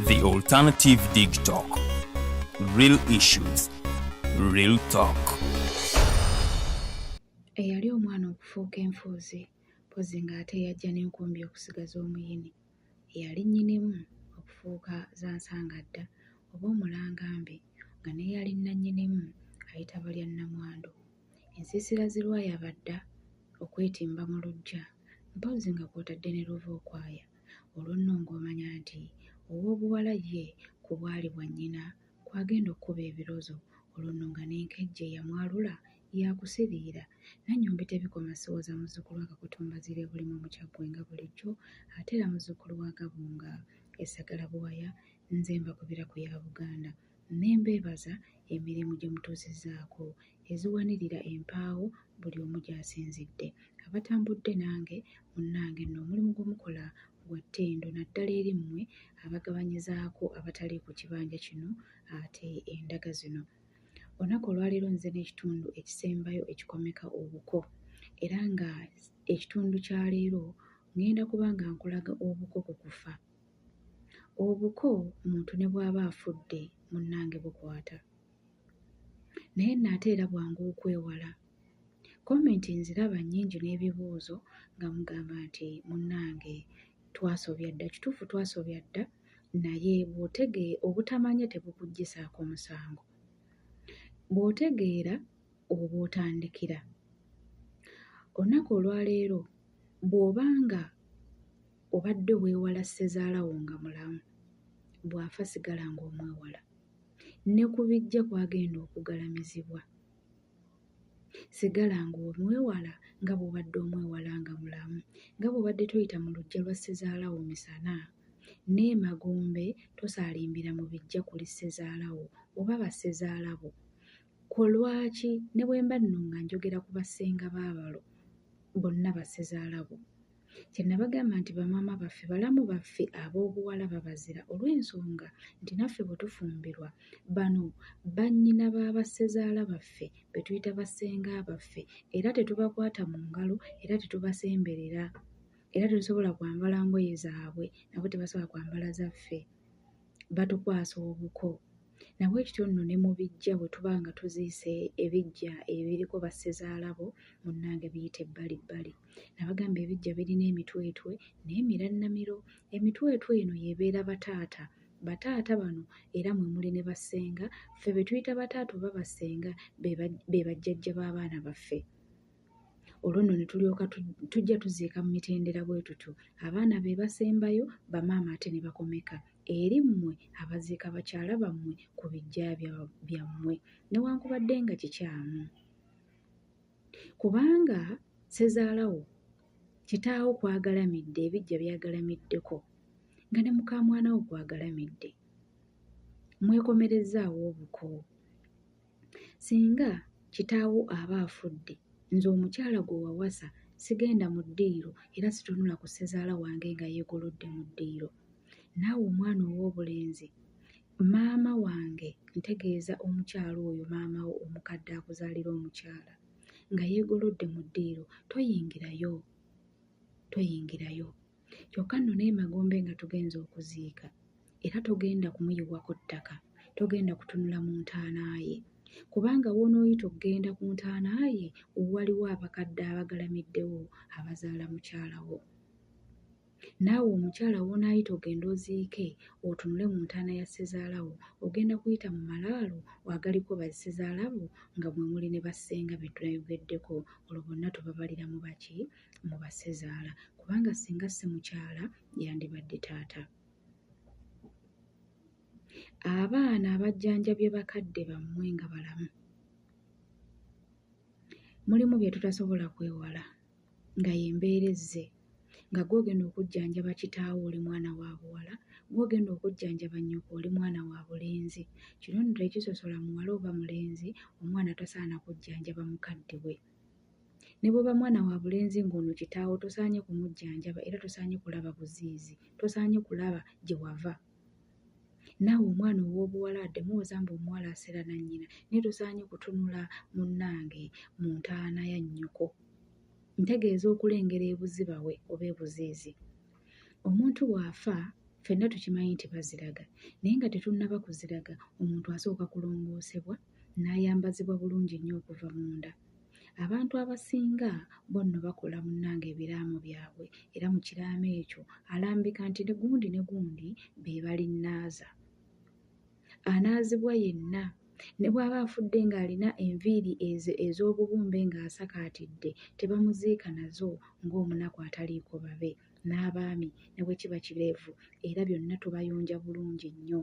The Alternative Digital. Real issues, real talk. Eyali omwana okufuuka enfuuzi mpozi ng'ate yajja n'enkumbi okusigaza omuyini. Eyali nnyinimu okufuuka zansangadda oba omulangambe nga n'eyali nannyinimu ayita balya nnamwandu. Ensiisira zirwaya badda okwetimba mu luggya mpozi nga kw'otadde ne luva okwaya. Olwo nno ng'omanya nti ow'obuwala ye ku bwali bwa nnyina kwagenda okkuba ebirozo. Olwo nno nga n'enkejje yamwalula yakusiriira. Nannyombi tebikoma siwoza muzzukulu wa Kakutumbazire bulimu omukyagwe nga bulijjo ate era muzzukulu wa Gabunga Essagala Buwaya. Nze mbakubira ku ya Buganda nembeebaza emirimu gye mutuusizzaako eziwanirira empaawo buli omu gy'asinzidde. Abatambudde nange munnange nno omulimu gwe mukola gwa ttendo naddala eri mmwe abagabanyizaako abatali ku kibanja kino ate endaga zino. Olunaku olwaleero nze n'ekitundu ekisembayo ekikomeka obuko era nga ekitundu kya leero ngenda kuba nga nkulaga obuko ku kufa. Obuko omuntu ne bw'aba afudde munnange bukwata naye nnaate era bwangu okwewala. Komenti nziraba nnyingi n'ebibuuzo nga mugamba nti munnange twasobya dda. Kituufu twasobya dda naye obutamanya tebukuggisaako musango. Bw'otegeera oba otandikira. Olunaku olwaleero bw'obanga obadde weewala ssezaalawo nga mulamu bw'afa sigala ng'omwewala. Ne ku bijja kwagenda okugalamizibwa sigala ng'omwewala nga bw'obadde omwewala nga mulamu. Nga bw'obadde toyita mu luggya lwa ssezaalawo misana n'emagombe tosaalimbira mu bijja kuli ssezaalawo oba bassezaalabo. Ko lwaki ne bwe mba nno nga njogera ku bassenga baabalo bonna bassezaalabo. Kye nabagamba nti bamaama baffe balamu baffe ab'obuwala babazira olw'ensonga nti naffe bwe tufumbirwa bano bannyina b'abassezaala baffe be tuyita bassenga baffe era tetubakwata mu ngalo era tetubasemberera era tetusobola kwambala ngoye zaabwe nabo tebasobola kwambala zaffe. Batukwasa obuko. Nabwe kityo nno ne mu bijja bwe tuba nga tuziise ebijja ebiriko bassezaalabo munnange biyita ebbalibbali. Nabagamba ebijja birina emitwetwe n'emirannamiro. Emitwetwe eno y'ebeera bataata. Bataata bano era mwe muli ne bassenga. Ffe be tuyita bataata oba bassenga be bajjajja b'abaana baffe. Olwo nno ne tulyoka tujja tuziika mu mitendera bwe tutyo. Abaana be basembayo, bamaama ate ne bakomeka. Eri mmwe abaziika bakyala bammwe ku bijja byammwe newankubadde nga kikyamu. Kubanga ssezaalawo kitaawo kwagalamidde ebijja byagalamideko nga ne mukamwana wo kwagalamidde. Mwekomerezzaawo obuko. Singa kitaawo aba afudde nze omukyala gwe wawasa sigenda mu ddiiro era situnula ku ssezaala wange nga yeegolodde mu ddiiro. Naawe omwana ow'obulenzi maama wange ntegeeza omukyala oyo maama wo omukadde akuzaalira omukyala nga yeegolodde mu ddiiro toyingirayo. Kyokka nno n'emagombe nga tugenze okuziika era togenda kumuyiwako ttaka, togenda kutunula mu ntaana ye kubanga wonooyita okugenda ku ntaana ye waliwo abakadde abagalamiddewo abazaala mukyala wo. Naawe omukyala w'onaayita ogenda oziike otunule mu ntaana ya ssezaalawo ogenda kuyita mu malaalo agaliko bassezaalabo nga mwe muli ne bassenga be tunayogeddeko. Olwo bonna tubabalira mu baki? Mu bassezaala kubanga singa si mukyala yandibadde taata. Abaana abajjanjabye bakadde bammwe nga balamu mulimu bye tutasobola kwewala nga y'embeera ezze nga gw'ogenda okujjanjaba kitaawo oli mwana wa buwala, gw'ogenda okujjanjaba nnyoko oli mwana wa bulenzi. Kino nno tekisosola muwala oba mulenzi, omwana tasaana kujjanjaba mukadde we. Ne bw'oba mwana wa bulenzi ng'ono kitaawo tosaanye kumujjanjaba era tosaanye kulaba buziizi, tosaanye kulaba gye wava. Naawe omwana ow'obuwala adde muwoza mbu omuwala asera na nnyina naye tosaanye kutunula munnange mu ntaana ya nnyoko. Ntegeeza okulengera ebuziba we oba ebuziizi. Omuntu bw'afa ffenna tukimanyi nti baziraga, naye nga tetunnaba kuziraga omuntu asooka kulongoosebwa n'ayambazibwa bulungi nnyo okuva munda. Abantu abasinga bo nno bakola munnange ebiraamo byabwe era mu kiraamo ekyo alambika nti ne gundi be balinnaaza. Anaazibwa yenna ne bw'aba afudde ng'alina enviiri ez'obubumbe ng'asakaatidde tebamuziika nazo ng'omunaku ataliiko babe, n'abaami ne bwe kiba kireevu era byonna tubayonja bulungi nnyo.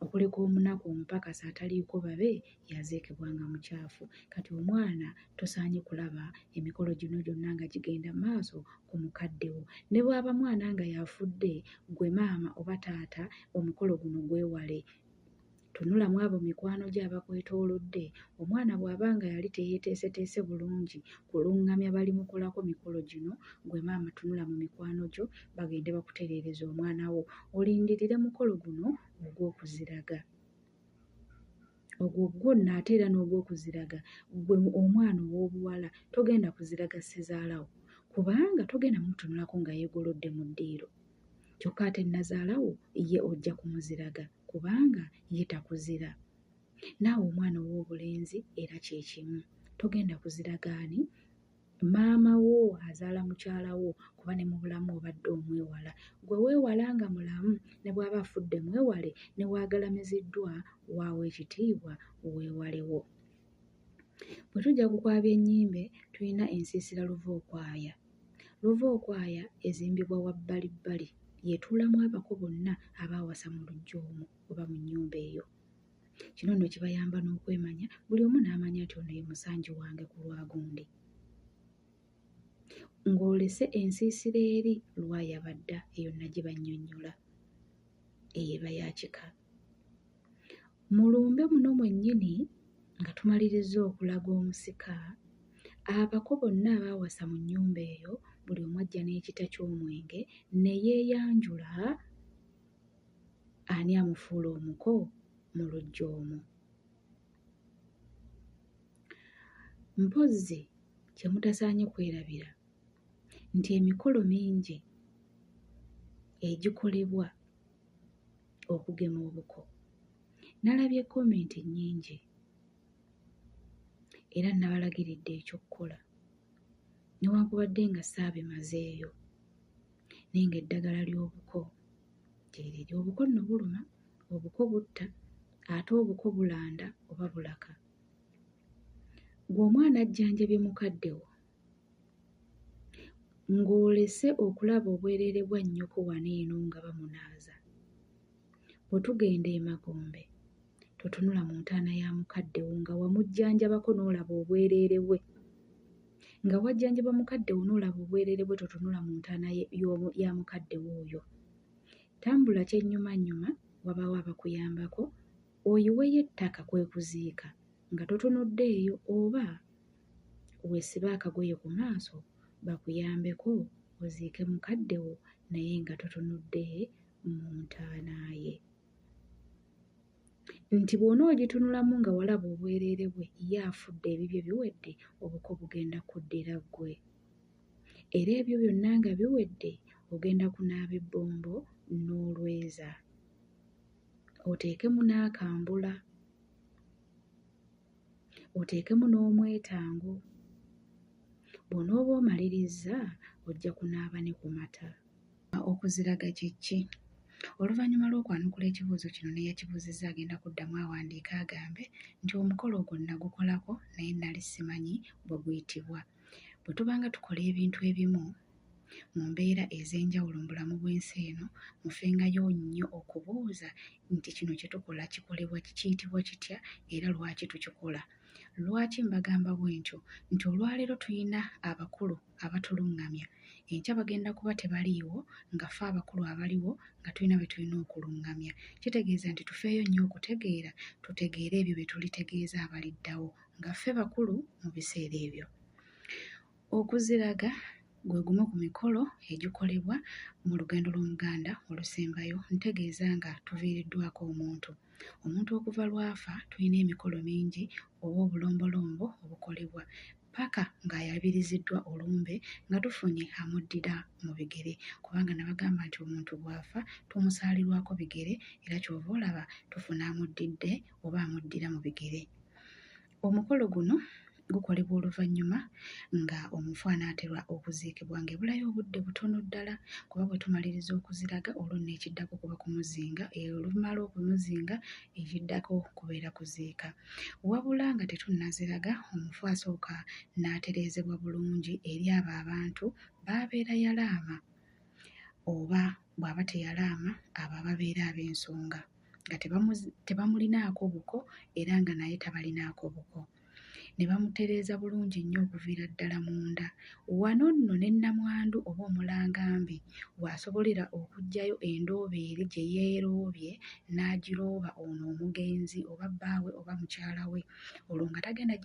Okuleka omunaku omupakasi ataliiko babe yaziikibwa nga mukyafu. Kati omwana tosaanye kulaba emikolo gino gyonna nga gigenda maaso ku mukadde wo. Ne bw'aba mwana nga yafudde, gwe maama oba taata omukolo guno gwewale. Tunulamu abo mikwano gye abakwetoolodde. Omwana bw'aba nga yali teyeeteeseteese bulungi kulungamya balimukolako mikolo gino, gwe maama tunula mu mikwano gyo bagende bakutereereza omwana wo, olindirire mukolo guno ogw'okuziraga. Ogwo gwonna ate era n'ogw'okuziraga, gwe omwana ow'obuwala togenda kuziraga ssezaalawo, kubanga togenda mutunulako nga yeegolodde mu ddiiro. Kyokka ate nazaalawo ye ojja kumuziraga kubanga ye takuzira. Naawe omwana ow'obulenzi era kye kimu, togenda kuziraga ani? Maama wo azaala mukyala wo kuba ne mu bulamu obadde omwewala. Gwe weewala nga mulamu, ne bw'aba afudde mwewale, ne waagalamiziddwa waawe ekitiibwa weewalewo. Bwe tujja kukwabya ennyimbe tulina ensiisira luvookwaya. Luvookwaya ezimbibwa wabbalibbali, yeetuulamu abako bonna abaawasa mu luggya omwo oba mu nnyumba eyo. Kino nno kibayamba n'okwemanya, buli omu n'amanya nti ono ye musanji wange ku lwagundi. Ng'olese ensiisira eri lwayabadda, eyo nagibannyonnyola, eyo eba ya kika. Mu lumbe muno mwennyini nga tumalirizza okulaga omusika, abako bonna abaawasa mu nnyumba eyo buli omu ajja n'ekita ky'omwenge ne yeeyanjula ani amufuula omuko mu luggya omwo. Mpozzi kye mutasaanye kwerabira nti emikolo mingi egikolebwa okugema obuko. Nalabye komenti nnyingi era nabalagiridde ekyokukola, newankubadde nga saabimazeeyo, naye ng'eddagala ly'obuko gyeriri. Obuko nno buluma, obuko butta, ate obuko bulanda oba bulaka. Ggwe omwana ajjanjabye mukadde wo ng'olese okulaba obwereere bwa nnyoko wano eno nga bamunaaza. Bwe tugenda emagombe totunula mu ntaana ya mukadde wo nga wamujjanjabako n'olaba obwereere bwe. Nga wajjanjaba mukadde wo n'olaba obwereere bwe totunula mu ntaana ya mukadde wo oyo. Tambula kyennyumannyuma, wabaawo abakuyambako, oyiweyo ettaka kwe kuziika nga totunudde eyo, oba weesibe akagoye ku maaso bakuyambeko oziike mukadde wo naye nga totunudde mu ntaana ye. Nti bw'onoogitunulamu nga walaba obwereere bwe ye afudde, ebibyo biwedde, obuko bugenda kuddira ggwe. Era ebyo byonna nga biwedde ogenda kunaaba ebbombo n'olweza, oteekemu n'akambula, oteekemu n'omwetango. Bw'onooba omalirizza ojja kunaaba ne ku mata. Okuziraga kye ki? Oluvannyuma lw'okwanukula ekibuuzo kino n'eyakibuuzizza agenda kuddamu awandiika agambe nti omukolo ogwo nagukolako naye nali simanyi bwe guyitibwa. Bwe tuba nga tukola ebintu ebimu mu mbeera ez'enjawulo mu bulamu bw'ensi eno, mufengayo nnyo okubuuza nti kino kye tukola kikolebwa kiyitibwa kitya era lwaki tukikola. Lwaki mbagamba bwentyo? Nti olwaleero tulina abakulu abatulungamya, enkya bagenda kuba tebaliiwo nga ffe abakulu abaliwo nga tulina bye tulina okulungamya. Kitegeeza nti tufeeyo nnyo okutegeera, tutegeere ebyo bye tulitegeeza abaliddawo nga ffe bakulu mu biseera ebyo. Okuziraga gwe gumu ku mikolo egikolebwa mu lugendo lw'Omuganda olusembayo. Ntegeeza nga tuviiriddwako omuntu okuva lwafa tulina emikolo mingi oba obulombolombo obukolebwa. paka ng'ayabiriziddwa olumbe nga tufunye amuddira mu bigere kubanga nabagamba nti omuntu bw'afa tumusaalirwako bigere era kyova olaba tufuna amuddidde oba amuddira mu bigere. Omukolo guno gukolebwa oluvannyuma nga omufu anaaterwa okuziikibwa ng'ebulayo obudde butono ddala kuba bwe tumaliriza okuziraga olwo nno ekiddako kuba kumuzinga, olumala okumuzinga ekiddako kubeera kuziika. Wabula nga tetunnaziraga omufu asooka n'atereezebwa bulungi eri abo abantu b'abeera yalaama oba bw'aba teyalaama abo ababeera ab'ensonga nga tebamulinaako buko era nga naye tabalinaako buko. Ne bamutereeza bulungi nnyo okuviira ddala munda. Wano nno ne nnamwandu oba omulangambi bw'asobolera okuggyayo endoobo eri gye yeeroobye n'agirooba ono omugenzi oba bbaawe oba mukyala we, olwo nga tagenda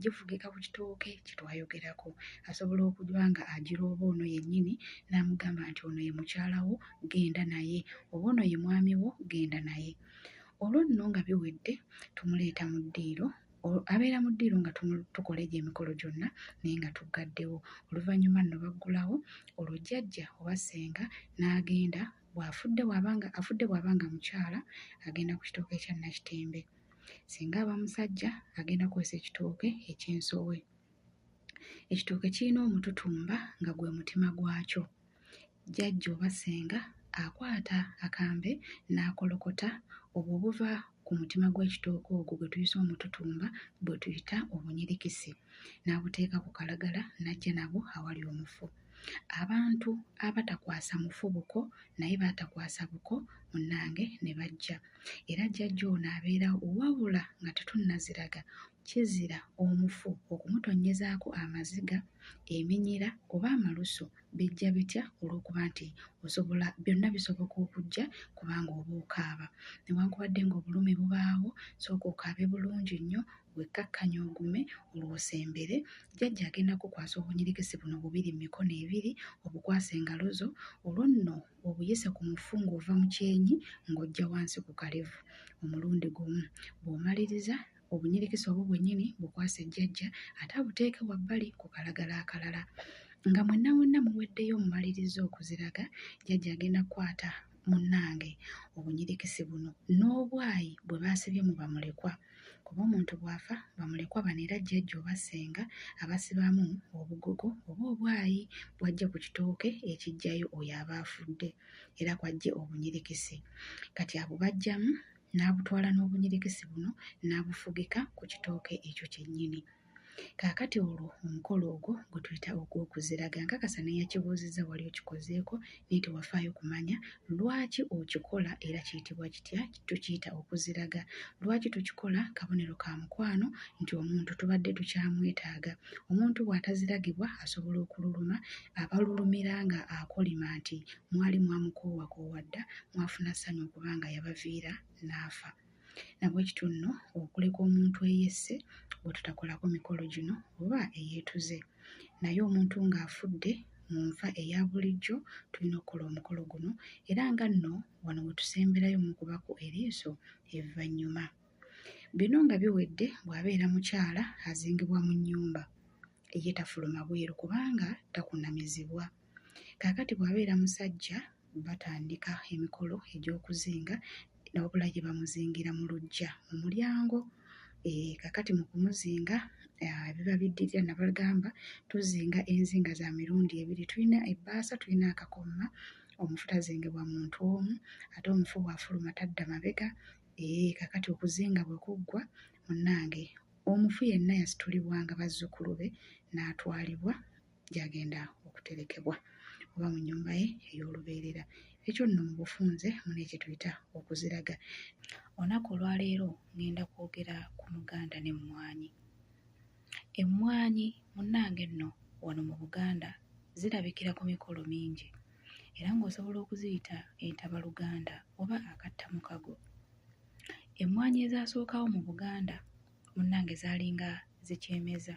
gifugika ku kitooke kye twayogerako. Asobola okuba nga agirooba ono yennyini n'amugamba nti ono ye mukyala wo, genda naye, oba ono ye mwami wo, genda naye. Olwo nno nga biwedde tumuleeta mu ddiiro, abeera mu ddiiro nga tukola egyo emikolo gyonna naye nga tuggaddewo. Oluvannyuma nno baggulawo, olwo jjajja oba ssenga n'agenda afudde bw'abanga mukyala agenda ku kitooke ekya Nakitembe. Singa aba musajja agenda kwesa ekitooke eky'ensowe. Ekitooke kirina omututumba nga gwe mutima gwakyo. Jjajja oba ssenga akwata akambe n'akolokota obwo obuva ku mutima gw'ekitooke ogwo gwe tuyisa omututumba bwe tuyita obunyirikisi, n'abuteeka ku kalagala n'ajja nabwo awali omufu. Abantu abatakwasa mufu buko naye baatakwasa buko munnange ne bajja. Era jjajja ono abeera wabula nga tetunnaziraga, kizira omufu okumutonyezaako amaziga, eminyira oba amalusu bijja bitya olw'okuba nti byonna bisoboka okujja kubanga oba okaaba. Newankubadde ng'obulumi bubaawo, sooka okaabe bulungi nnyo, wekkakkanya ogume, olw'osembere. Jjajja agenda kukwasa obunyirikisi buno bubiri mu mikono ebiri, obukwasa engalo zo, olwo nno obuyise ku mufu ng'ova mu kyenyi ng'ojja wansi ku kalevu omulundi gumu. Bw'omaliriza obunyirikisi obwo bwennyini bukwase jjajja ate abuteeke wabbali ku kalagala akalala. Nga mwenna muweddeyo mumaliriza okuziraga, jjajja agenda kukwata munnange obunyirikisi buno n'obwayi bwe baasibye mu bamulekwa. Kuba omuntu bw'afa bamulekwa bano era jjajja oba ssenga abasibamu obugogo oba obwayi bw'ajja ku kitooke ekijjayo oyo aba afudde era kwajje obunyirikisi. Kati abo bajjamu n'abutwala n'obunyirikisi buno n'abufugika ku kitooke ekyo kyennyini. Kaakati olwo omukolo ogwo gwe tuyita ogw'okuziraga, nkakasa neyakibuuzizza wali okikozeeko naye tewafaayo kumanya lwaki okikola era kiyitibwa kitya, tukiyita okuziraga. Lwaki tukikola? Kabonero ka mukwano nti omuntu tubadde tukyamwetaaga. Omuntu bw'ataziragibwa asobola okululuma, abalulumira nga akolima nti mwali mwamukoowakowa dda, mwafuna ssanyu okubanga yabaviira n'afa. Nabwe kityo nno okuleka omuntu eyesse bwe tutakolako mikolo gino oba eyeetuze. Naye omuntu ng'afudde mu nfa eya bulijjo tulina okukola omukolo guno era nga nno wano we tusemberayo mu kubako eriiso evvannyuma. Bino nga biwedde bw'abeera mukyala azingibwa mu nnyumba ye tafuluma bweru kubanga takunamizibwa. Kaakati bw'abeera musajja batandika emikolo egy'okuzinga wabula gye bamuzingira mu luggya mu mulyango. Kaakati mu kumuzinga biba biddirira nabagamba tuzinga enzinga za mirundi ebiri. Tulina ebbaasa, tulina akakomma. Omufu tazingibwa muntu omu ate omufu bw'afuluma tadda mabega. Kaakati okuzinga bwe kuggwa munnange omufu yenna yasitulibwanga bazzukulu be n'atwalibwa gy'agenda okuterekebwa oba mu nnyumba ye ey'olubeerera. Ekyo nno mu bufunze muna ekyo tuyita okuziraga. Olunaku olwaleero ngenda kwogera ku muganda n'emmwanyi. Emmwanyi munnange nno wano mu Buganda zirabikira ku mikolo mingi era ng'osobola okuziyita entabaluganda oba akattamukago. Emmwanyi ezaasookawo mu Buganda munnange zaalinga zikyemeza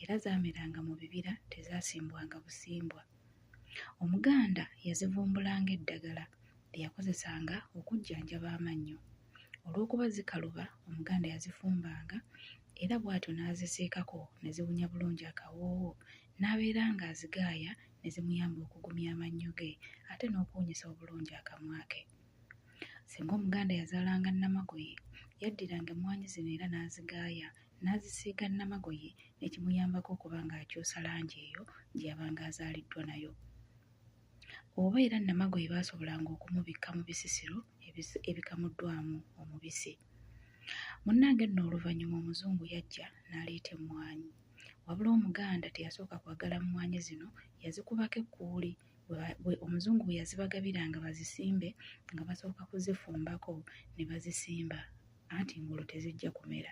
era zaameranga mu bibira, tezaasimbwanga busimbwa. Omuganda yazivumbulanga eddagala lye yakozesanga okujjanjaba amannyo. Olw'okuba zikaluba, Omuganda yazifumbanga era bw'atyo n'azisiikako ne ziwunya bulungi akawoowo, n'abeera ng'azigaaya ne zimuyamba okugumya amannyo ge ate n'okuwunyisa obulungi akamwa ke. Singa Omuganda yazaalanga Nnamagoye, yaddiranga emmwanyi zino era n'azigaaya n'azisiiga Nnamagoye ne kimuyambako okuba ng'akyusa langi eyo gye yabanga azaaliddwa nayo. Oba era Nnamagoye baasobolanga okumubikka mu bisisiro ebikamuddwamu omubisi. Munnange nno oluvannyuma Omuzungu yajja n'aleeta emmwanyi, wabula Omuganda teyasooka kwagala mmwanyi zino, yazikubako ekkuuli. Omuzungu bwe yazibagabiranga bazisimbe nga basooka kuzifumbako ne bazisimba, anti ngulu tezijja kumera.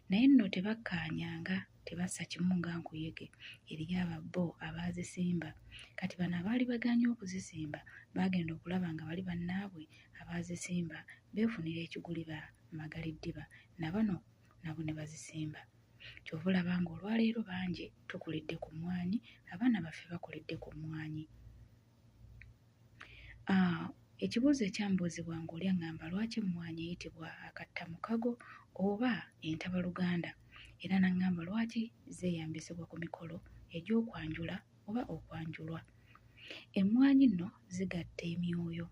Naye nno tebakkaanyanga, tebassa kimu nga nkuyege, eriyo ababbo abaazisimba. Kati bano abaali bagaanye okuzisimba baagenda okulaba nga bali bannaabwe abaazisimba beefunira ekiguliba Magaliddiba, na bano nabo ne bazisimba. Kyova olaba nga olwaleero bangi tukulidde ku mmwanyi, abaana baffe bakulidde ku mmwanyi. Ekibuuzo ekyambuuzibwa ng'oli aŋŋamba lwaki emmwanyi eyitibwa akattamukago oba entabaluganda, era n'aŋŋamba lwaki zeeyambisibwa ku mikolo egy'okwanjula oba okwanjulwa. Emmwanyi nno zigatta emyoyo.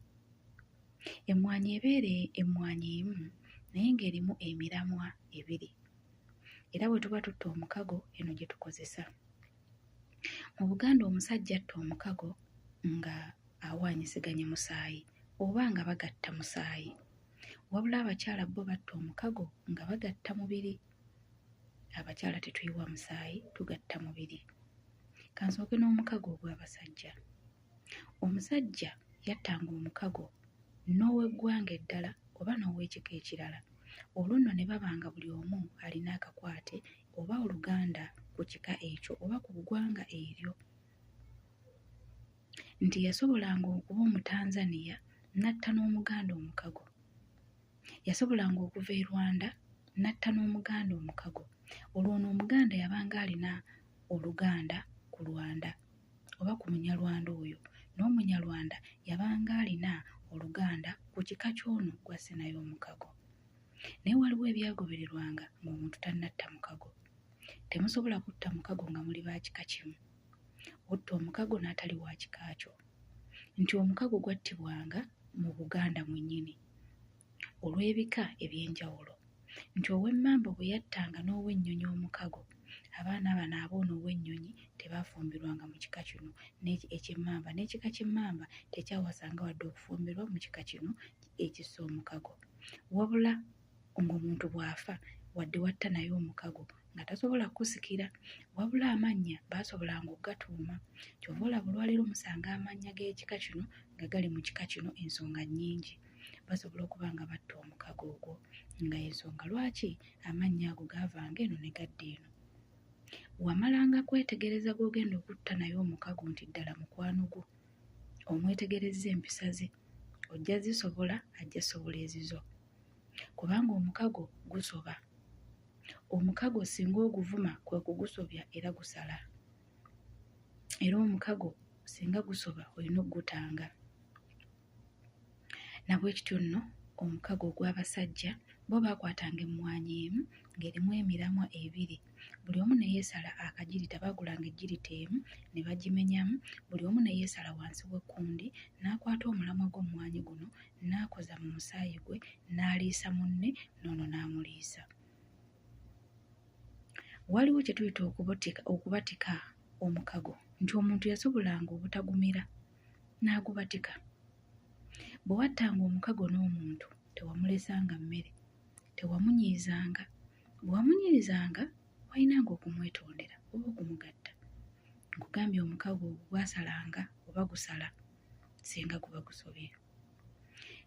Emmwanyi ebeera emmwanyi emu naye ng'erimu emiramwa ebiri. Era bwe tuba tutta omukago eno gye tukozesa. Mu Buganda omusajja atta omukago nga awaanyisiganya musaayi oba nga bagatta musaayi, wabula abakyala bo batta omukago nga bagatta mubiri. Abakyala tetuyiwa musaayi, tugatta mubiri. Kansooke n'omukago ogw'abasajja. Omusajja yattanga omukago n'ow'eggwanga eddala oba n'ow'ekika ekirala. Olwo nno ne baba nga buli omu alina akakwate oba oluganda ku kika ekyo oba ku ggwanga eryo. Nti yasobolanga okuba Omutanzania n'atta n'Omuganda omukago. Yasobolanga okuva e Rwanda n'atta n'Omuganda omukago. Olwo n'Omuganda yabanga alina oluganda ku Lwanda oba ku Munyarwanda oyo, n'Omunyarwanda yabanga alina oluganda ku kika ky'ono gw'asse naye omukago. Naye waliwo ebyagobererwanga ng'omuntu tannatta mukago. Temusobola kutta mukago nga muli ba kika kimu. Utta omukago n'atali wa kika kyo. Nti omukago gwattibwanga mu Buganda mwennyini olw'ebika eby'enjawulo. Nti ow'Emmamba bwe yattanga n'ow'Ennyonyi omukago, abaana bano aboono ow'Ennyonyi tebaafumbirwanga mu kika kino eky'Emmamba, n'ekika ky'Emmamba tekyawasanga wadde okufumbirwa mu kika kino ekissa omukago. Wabula ng'omuntu bw'afa wadde watta naye omukago nga tasobola kusikira, wabula amannya baasobolanga okugatuuma. Kyova olaba olwaleero musanga amannya g'ekika kino nga gali mu kika kino ensonga nnyingi. Basobola okuba nga batta omukago ogwo nga ensonga lwaki amannya ago gaavanga eno ne gadda eno. Wamalanga kwetegereza gw'ogenda okutta naye omukago nti ddala mukwano gwo, omwetegerezza empisa ze, ojja zisobola ajja sobola ezizo. Kubanga omukago gusoba. Omukago singa oguvuma kwe kugusobya era gusala. Era omukago singa gusoba olina okugutanga. Nabwekityo nno omukago ogw'abasajja bo baakwatanga emmwanyi emu ng'erimu emiramwa ebiri. Buli omu ne yeesala akagirita, baagulanga ejjirita emu ne bagimenyamu, buli omu ne yeesala wansi w'ekkundi n'akwata omulamwa gw'omwanyi guno n'akoza mu musaayi gwe n'aliisa munne n'ono n'amuliisa. Waliwo kye tuyita okubatika omukago, nti omuntu yasobolanga obutagumira n'agubatika. Bwe wattanga omukago n'omuntu tewamulesanga mmere, tewamunyiizanga. Bwe wamunyiizanga walinanga okumwetondera oba okumugatta. Nkugambye omukago ogwo gwasalanga oba gusala singa guba gusobye.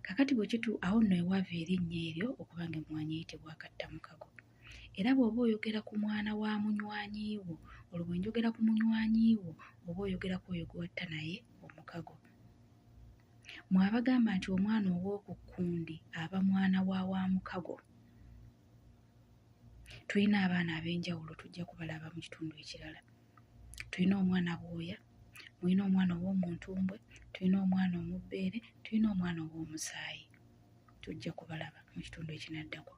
Kakati bwe awo nno ewaava erinnya eryo okuba nga emmwanyi eyitibwa akattamukago. Era bw'oba oyogera ku mwana wa munywanyiiwo, olwo bwe njogera ku munywanyiiwo oba oyogera ku oyo gwe watta naye omukago. Mwabagamba nti omwana ow'oku kkundi aba mwana wa mukago. Tulina abaana ab'enjawulo tujja kubalaba mu kitundu ekirala. Tulina omwana bwoya, mulina omwana ow'omuntumbwe, tulina omwana omubbeere, tulina omwana ow'omusaayi. Tujja kubalaba mu kitundu ekinaddako.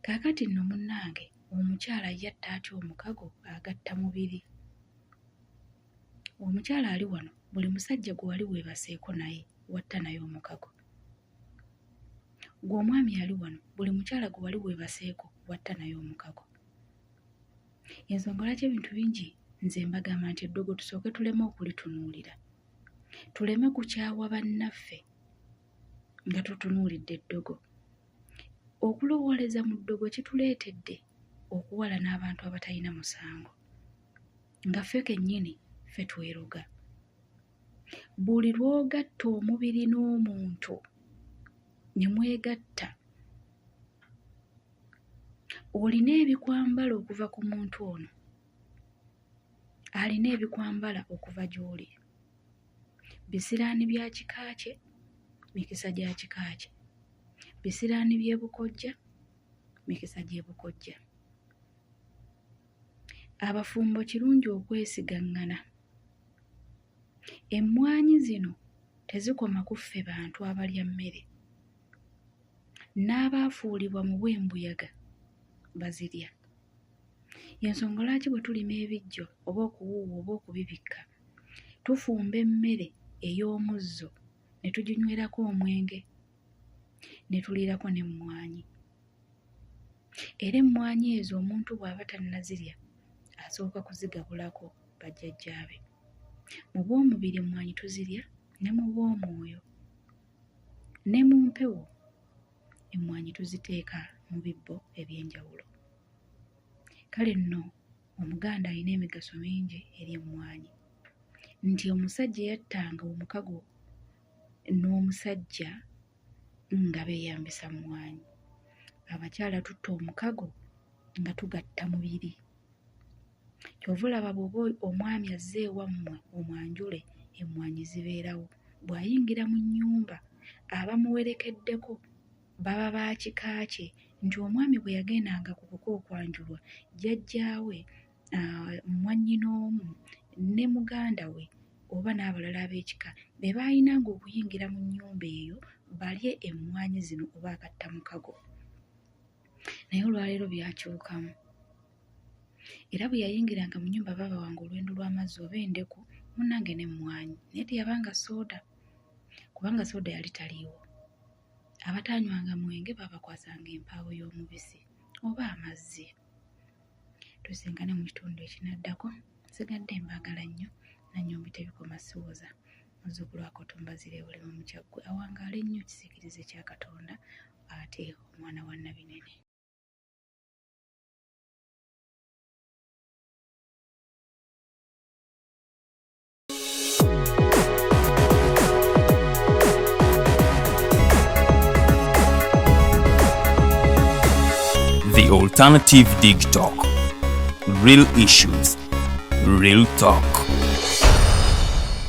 Kaakati nno munnange, omukyala yatta atya omukago agatta mubiri? Omukyala ali wano, buli musajja gwe wali weebaseeko naye watta naye omukago. Gwe omwami ali wano, buli mukyala gwe wali weebaseeko watta naye omukago. Ensonga lwaki ebintu bingi nze mbagamba nti eddogo tusooke tuleme okulitunuulira, tuleme kukyawa bannaffe nga tutunuulidde eddogo. Okulowooleza mu ddogo kituleetedde okuwala n'abantu abatalina musango, nga ffe kennyini ffe tweroga. Buli lw'ogatta omubiri n'omuntu ne mwegatta, olina ebikwambala okuva ku muntu ono, alina ebikwambala okuva gy'oli. Bisiraani bya kika kye, mikisa gya kika kye. Bisiraani by'e Bukojja, mikisa gy'e Bukojja. Abafumbo kirungi okwesigaŋŋana. Emmwanyi zino tezikoma ku ffe bantu abalya mmere. N'abaafuulibwa mu bw'embuyaga bazirya. Y'ensonga lwaki bwe tulima ebijjo oba okuwuuwa oba okubibikka, tufumba emmere ey'omuzzo ne tuginywerako omwenge ne tuliirako n'emmwanyi. Era emmwanyi ezo omuntu bw'aba tannazirya asooka kuzigabulako bajjajjaabe. Mu bw'omubiri emmwanyi tuzirya, ne mu bw'omwoyo, ne mu mpewo emmwanyi tuziteeka mu bibbo eby'enjawulo. Kale nno Omuganda alina emigaso mingi eri emmwanyi, nti omusajja yattanga omukago n'omusajja nga beeyambisa mmwanyi. Abakyala tutta omukago nga tugatta mubiri. Kyova olaba bw'oba omwami azze ewammwe omwanjule, emmwanyi zibeerawo. Bw'ayingira mu nnyumba abamuwerekeddeko baba ba kika kye, nti omwami bwe yagendanga ku kuko okwanjulwa, jjajjaawe, mwannyinoomu ne muganda we oba n'abalala ab'ekika be baayinanga okuyingira mu nnyumba eyo balye emmwanyi zino oba agattamukago. Naye olwaleero byakyukamu. Era bwe yayingiranga mu nnyumba baabawanga olwendo lw'amazzi oba endeku, munnange n'emmwanyi, naye teyabanga sooda, kubanga sooda yali taliiwo. Abataanywanga mwenge baabakwasanga empaawo y'omubisi oba amazzi. Tusisinkane mu kitundu ekinaddako. Nsigadde mbaagala nnyo, nannyombi tebikoma siwoza. Muzzukulu wa Kotombazire Bulema mu Kyaggwe awangaala ennyo kisiikirize kya Katonda ate omwana wa Nabinene. The Alternative Dig Talk. Real issues, real talk.